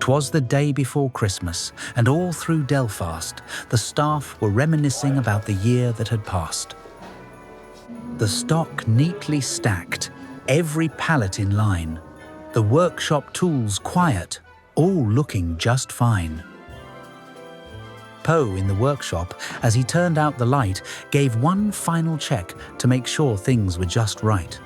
'Twas the day before Christmas, and all through Belfast, the staff were reminiscing about the year that had passed. The stock neatly stacked, every pallet in line, the workshop tools quiet, all looking just fine. Poe in the workshop, as he turned out the light, gave one final check to make sure things were just right.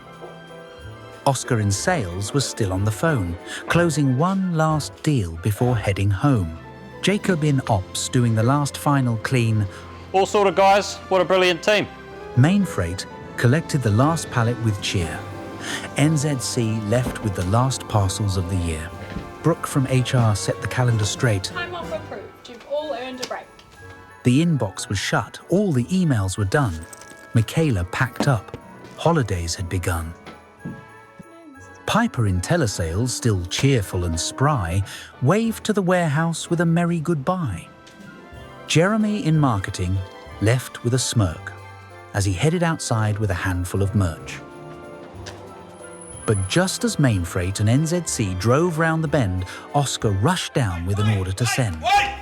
Oscar in sales was still on the phone, closing one last deal before heading home. Jacob in ops doing the last final clean. All sorted, guys. What a brilliant team. Main Freight collected the last pallet with cheer. NZC left with the last parcels of the year. Brooke from HR set the calendar straight. Time off approved. You've all earned a break. The inbox was shut. All the emails were done. Michaela packed up. Holidays had begun. Piper in telesales, still cheerful and spry, waved to the warehouse with a merry goodbye. Jeremy in marketing left with a smirk as he headed outside with a handful of merch. But just as Main Freight and NZC drove round the bend, Oscar rushed down with an order to send. Wait!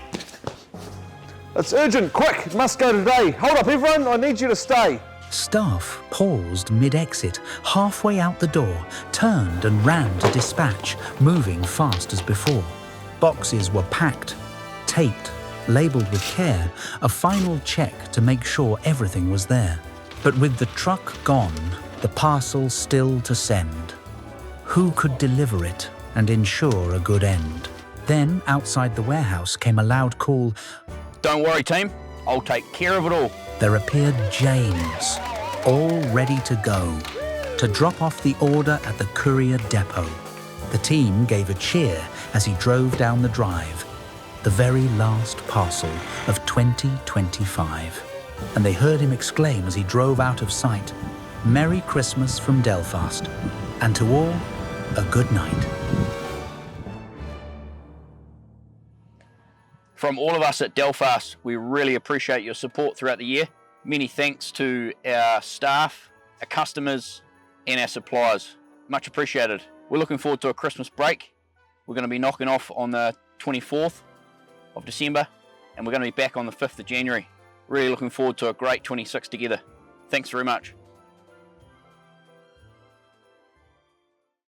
It's urgent, quick, it must go today. Hold up everyone, I need you to stay. Staff paused mid-exit, halfway out the door, turned and ran to dispatch, moving fast as before. Boxes were packed, taped, labelled with care, a final check to make sure everything was there. But with the truck gone, the parcel still to send. Who could deliver it and ensure a good end? Then, outside the warehouse came a loud call. Don't worry, team. I'll take care of it all. There appeared James, all ready to go, to drop off the order at the courier depot. The team gave a cheer as he drove down the drive, the very last parcel of 2025. And they heard him exclaim as he drove out of sight, "Merry Christmas from Belfast, and to all, a good night." From all of us at Belfast, we really appreciate your support throughout the year. Many thanks to our staff, our customers, and our suppliers. Much appreciated. We're looking forward to a Christmas break. We're going to be knocking off on the 24th of December, and we're going to be back on the 5th of January. Really looking forward to a great 26 together. Thanks very much.